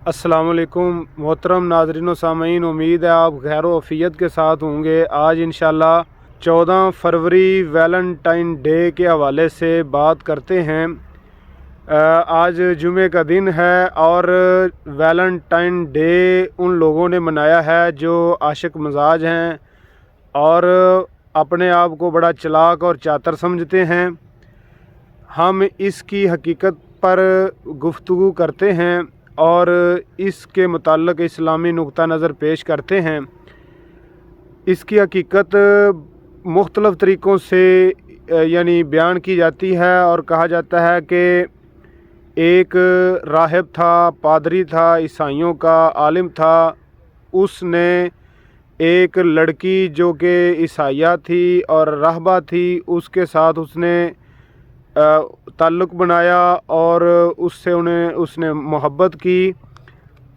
अस्सलाम वालेकुम मोहतरम नाज़रीन व सामीन, उम्मीद है आप खैर वफ़ियत के साथ होंगे। आज इंशाल्लाह 14 फरवरी वैलेंटाइन डे के हवाले से बात करते हैं। आज जुमे का दिन है और वैलेंटाइन डे उन लोगों ने मनाया है जो आशिक मिजाज हैं और अपने आप को बड़ा चालाक और चातर समझते हैं। हम इसकी हकीकत पर गुफ्तगू करते हैं और इसके मुताल्लिक़ इस्लामी नुक्ता नज़र पेश करते हैं। इसकी हकीकत मुख्तलिफ़ तरीक़ों से यानी बयान की जाती है और कहा जाता है कि एक राहिब था, पादरी था, ईसाइयों का आलिम था। उसने एक लड़की जो कि ईसाइया थी और राहबा थी, उसके साथ उसने ताल्लुक़ बनाया और उसने मोहब्बत की।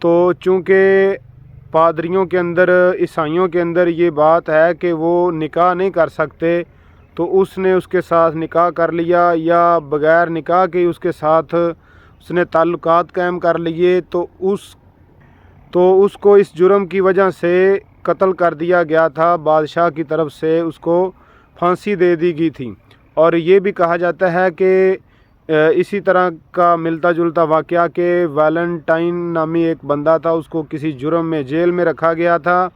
तो चूँकि पादरियों के अंदर, ईसाइयों के अंदर ये बात है कि वो निकाह नहीं कर सकते, तो उसने उसके साथ निकाह कर लिया या बग़ैर निकाह के उसके साथ उसने ताल्लुकात कायम कर लिए। तो उसको इस जुर्म की वजह से कत्ल कर दिया गया था। बादशाह की तरफ से उसको फांसी दे दी गई थी। और ये भी कहा जाता है कि इसी तरह का मिलता जुलता वाक़या कि वैलेंटाइन नामी एक बंदा था, उसको किसी जुर्म में जेल में रखा गया था।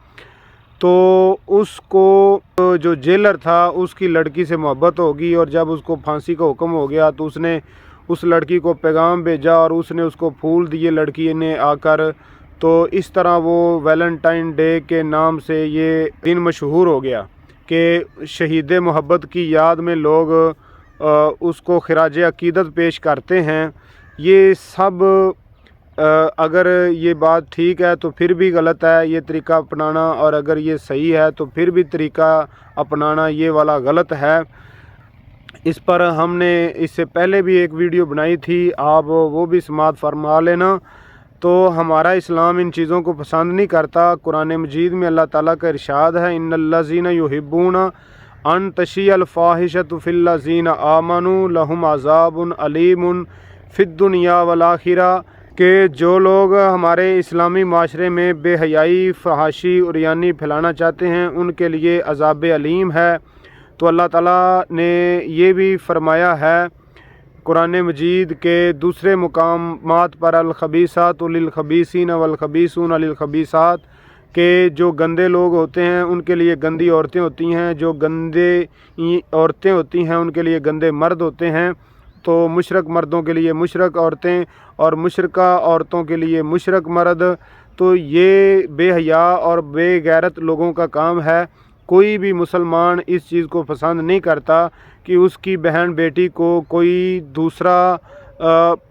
तो उसको जो जेलर था उसकी लड़की से मोहब्बत होगी और जब उसको फांसी का हुक्म हो गया तो उसने उस लड़की को पैगाम भेजा और उसने उसको फूल दिए लड़की ने आकर। तो इस तरह वो वैलेंटाइन डे के नाम से ये दिन मशहूर हो गया कि शहीद मोहब्बत की याद में लोग उसको खिराज अकीदत पेश करते हैं। ये सब अगर ये बात ठीक है तो फिर भी गलत है ये तरीका अपनाना, और अगर ये सही है तो फिर भी तरीका अपनाना ये वाला गलत है। इस पर हमने इससे पहले भी एक वीडियो बनाई थी, आप वो भी समाअत फरमा लेना। तो हमारा इस्लाम इन चीज़ों को पसंद नहीं करता। कुरान मजीद में अल्लाह ताला का इरशाद है, इन्नल्लज़ीना युहिब्बूना अन तशियल फ़ाहिशतु फ़िल्लज़ीना आमनू लहुम अज़ाबुन अलीमुन फ़िद्दुनिया वल आखिरा, कि जो लोग हमारे इस्लामी माशरे में बेहयाई, फ़हाशी और यानी फैलाना चाहते हैं उनके लिए अज़ाब अलीम है। तो अल्लाह ताला ने ये भी फरमाया है कुरान मजीद के दूसरे मुकामात पर, अल-ख़बीसातु लिल-ख़बीसीन वल-ख़बीसून लिल-ख़बीसात, के जो गंदे लोग होते हैं उनके लिए गंदी औरतें होती हैं, जो गंदे औरतें होती हैं उनके लिए गंदे मर्द होते हैं। तो मुशरक मर्दों के लिए मुशरक औरतें और मुशरका औरतों के लिए मुशरक मर्द। तो ये बेहया और बेगैरत लोगों का काम है। कोई भी मुसलमान इस चीज़ को पसंद नहीं करता कि उसकी बहन बेटी को कोई दूसरा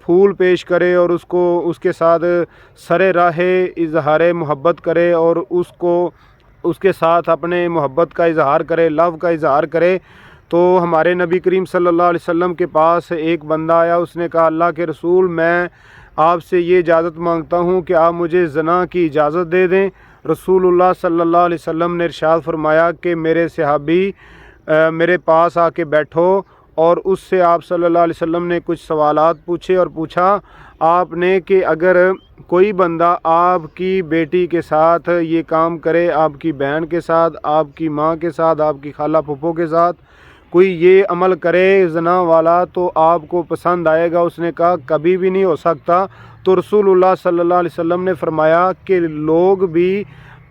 फूल पेश करे और उसके साथ सरे राहे इजहार मोहब्बत करे और उसके साथ अपने मोहब्बत का इजहार करे, लव का इजहार करे। तो हमारे नबी करीम सल्लल्लाहु अलैहि वसल्लम के पास एक बंदा आया, उसने कहा, अल्लाह के रसूल, मैं आपसे ये इजाज़त मांगता हूँ कि आप मुझे ज़ना की इजाज़त दे दें। रसूलुल्लाह सल्लल्लाहु अलैहि वसल्लम ने इरशाद फरमाया कि मेरे सहाबी मेरे पास आके बैठो, और उससे आप सल्लल्लाहु अलैहि वसल्लम ने कुछ सवालात पूछे और पूछा आपने कि अगर कोई बंदा आपकी बेटी के साथ ये काम करे, आपकी बहन के साथ, आपकी माँ के साथ, आपकी खाला फूफो के साथ कोई ये अमल करे ज़ना वाला, तो आपको पसंद आएगा? उसने कहा कभी भी नहीं हो सकता। तो रसूलुल्लाह सल्लल्लाहु अलैहि वसल्लम ने फरमाया कि लोग भी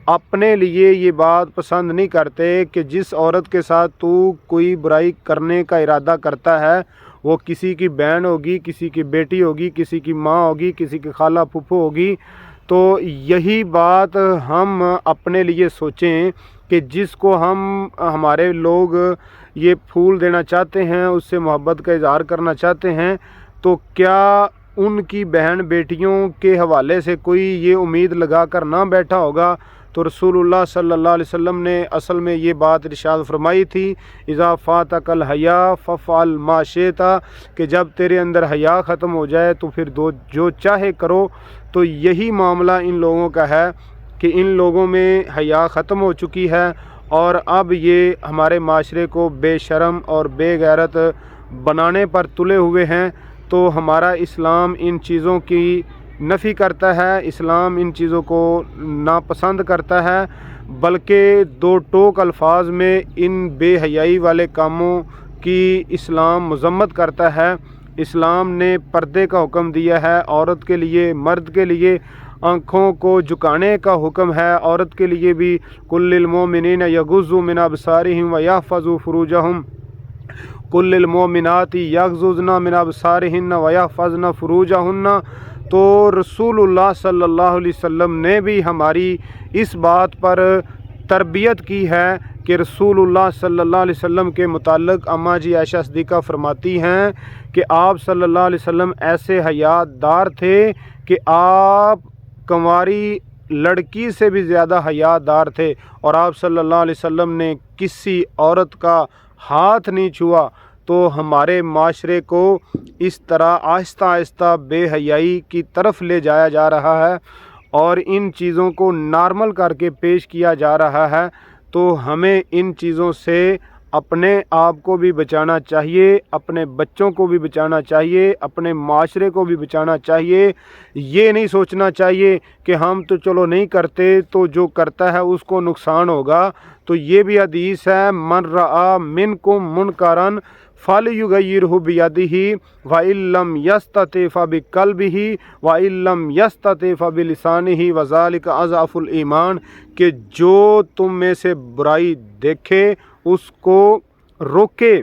अपने लिए ये बात पसंद नहीं करते कि जिस औरत के साथ तू कोई बुराई करने का इरादा करता है वो किसी की बहन होगी, किसी की बेटी होगी, किसी की माँ होगी, किसी की खाला फूफो होगी। तो यही बात हम अपने लिए सोचें कि जिसको हमारे लोग ये फूल देना चाहते हैं, उससे मोहब्बत का इजहार करना चाहते हैं, तो क्या उनकी बहन बेटियों के हवाले से कोई ये उम्मीद लगा कर ना बैठा होगा? तो रसूलुल्लाह सल्लल्लाहु अलैहि वसल्लम ने असल में ये बात इरशाद फरमाई थी, इज़ा फ़ातकल हया फ़फ़अल मा शिता, कि जब तेरे अंदर हया ख़त्म हो जाए तो फिर जो चाहे करो। तो यही मामला इन लोगों का है कि इन लोगों में हया ख़त्म हो चुकी है और अब ये हमारे माशरे को बेशरम और बेगैरत बनाने पर तुले हुए हैं। तो हमारा इस्लाम इन चीज़ों की नफ़ी करता है, इस्लाम इन चीज़ों को नापसंद करता है, बल्कि दो टोक अल्फाज में इन बेहयाई वाले कामों की इस्लाम मज़म्मत करता है। इस्लाम ने पर्दे का हुक्म दिया है औरत के लिए, मर्द के लिए आँखों को झुकाने का हुक्म है, औरत के लिए भी कुल्लिल मोमिनीन यगुज़्ज़ू मिन अबसारिहिम व यहफ़ज़ू फ़ुरूजहुम कुल्लिल मोमिनाति यग़ज़ुज़्ना मिन अबसारिहिन्न व यहफ़ज़्ना फ़ुरूजहुन्ना। तो रसूलुल्लाह सल्लल्लाहु अलैहि वसल्लम ने भी हमारी इस बात पर तरबियत की है कि रसूलुल्लाह सल्लल्लाहु अलैहि वसल्लम के मुताल्लिक़ अम्मा जी आयशा सिद्दीक़ा फरमाती हैं कि आप सल्लल्लाहु अलैहि वसल्लम ऐसे हयादार थे कि आप कंवारी लड़की से भी ज़्यादा हयादार थे, और आप सल्लल्लाहु अलैहि वसल्लम ने किसी औरत का हाथ नहीं छुआ। तो हमारे माशरे को इस तरह आहिस्ता आहिस्ता बेहयाई की तरफ ले जाया जा रहा है और इन चीज़ों को नॉर्मल करके पेश किया जा रहा है। तो हमें इन चीज़ों से अपने आप को भी बचाना चाहिए, अपने बच्चों को भी बचाना चाहिए, अपने माशरे को भी बचाना चाहिए। ये नहीं सोचना चाहिए कि हम तो चलो नहीं करते तो जो करता है उसको नुकसान होगा। तो ये भी हदीस है, मन रआ मिनकुम मुनकरन फलयुगय्यिरहु बियदिही व इल्लम यस्तति फबिक़ल्बिही व इल्लम यस्तति फबिलिसानिही व ज़ालिका अज़अफ़ुल ईमान, कि जो तुम में से बुराई देखे उसको रोके,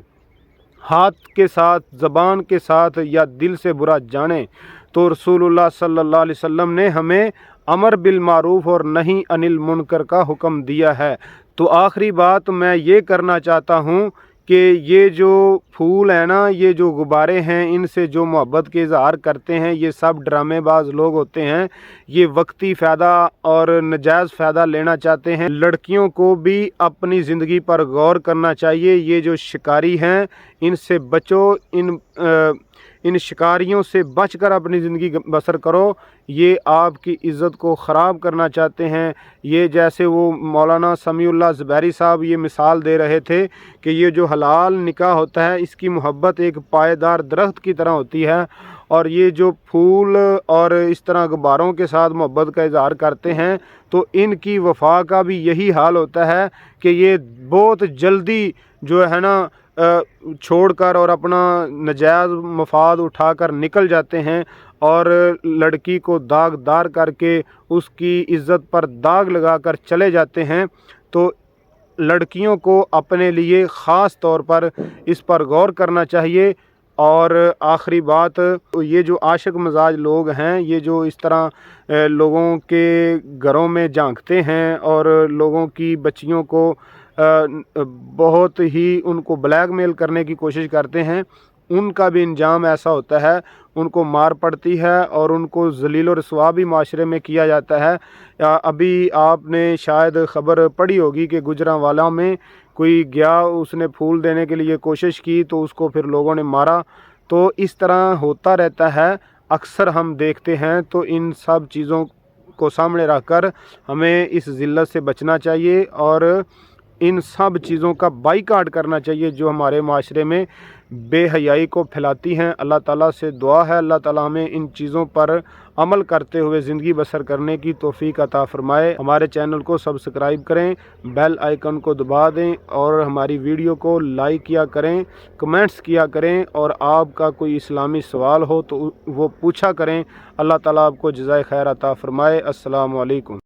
हाथ के साथ, ज़बान के साथ या दिल से बुरा जाने। तो रसूलुल्लाह सल्लल्लाहु अलैहि वसल्लम ने हमें अमर बिल मारूफ़ और नहीं अनिल मुनकर का हुक्म दिया है। तो आखिरी बात मैं ये करना चाहता हूँ कि ये जो फूल हैं ना, ये जो गुब्बारे हैं, इनसे जो मोहब्बत के इज़हार करते हैं ये सब ड्रामेबाज लोग होते हैं। ये वक्ती फ़ायदा और नजायज़ फ़ायदा लेना चाहते हैं। लड़कियों को भी अपनी ज़िंदगी पर गौर करना चाहिए। ये जो शिकारी हैं इनसे बचो, इन शिकारियों से बचकर अपनी ज़िंदगी बसर करो। ये आपकी इज़्ज़त को ख़राब करना चाहते हैं। ये जैसे वो मौलाना समीउल्लाह ज़ुबैरी साहब ये मिसाल दे रहे थे कि ये जो हलाल निकाह होता है इसकी मोहब्बत एक पायदार दरख्त की तरह होती है, और ये जो फूल और इस तरह गुब्बारों के साथ मोहब्बत का इज़हार करते हैं तो इनकी वफ़ा का भी यही हाल होता है कि ये बहुत जल्दी जो है ना छोड़कर और अपना नजायज़ मफाद उठाकर निकल जाते हैं और लड़की को दागदार करके उसकी इज़्ज़त पर दाग लगाकर चले जाते हैं। तो लड़कियों को अपने लिए ख़ास तौर पर इस पर गौर करना चाहिए। और आखिरी बात, ये जो आशिक मजाज लोग हैं, ये जो इस तरह लोगों के घरों में झांकते हैं और लोगों की बच्चियों को बहुत ही उनको ब्लैकमेल करने की कोशिश करते हैं, उनका भी इंजाम ऐसा होता है, उनको मार पड़ती है और उनको ज़लील और रुसवा भी माशरे में किया जाता है। अभी आपने शायद ख़बर पढ़ी होगी कि गुजरांवाला में कोई गया, उसने फूल देने के लिए कोशिश की तो उसको फिर लोगों ने मारा। तो इस तरह होता रहता है, अक्सर हम देखते हैं। तो इन सब चीज़ों को सामने रखकर हमें इस ज़िल्लत से बचना चाहिए और इन सब चीज़ों का बाइकाट करना चाहिए जो हमारे माशरे में बेहयाई को फैलाती हैं। अल्लाह ताला से दुआ है अल्लाह ताला हमें इन चीज़ों पर अमल करते हुए ज़िंदगी बसर करने की तौफीक अता फ़रमाए। हमारे चैनल को सब्सक्राइब करें, बेल आइकन को दबा दें और हमारी वीडियो को लाइक किया करें, कमेंट्स किया करें, और आपका कोई इस्लामी सवाल हो तो वो पूछा करें। अल्लाह ताला आपको जज़ाए खैर अता फ़रमाए। अस्सलामु अलैकुम।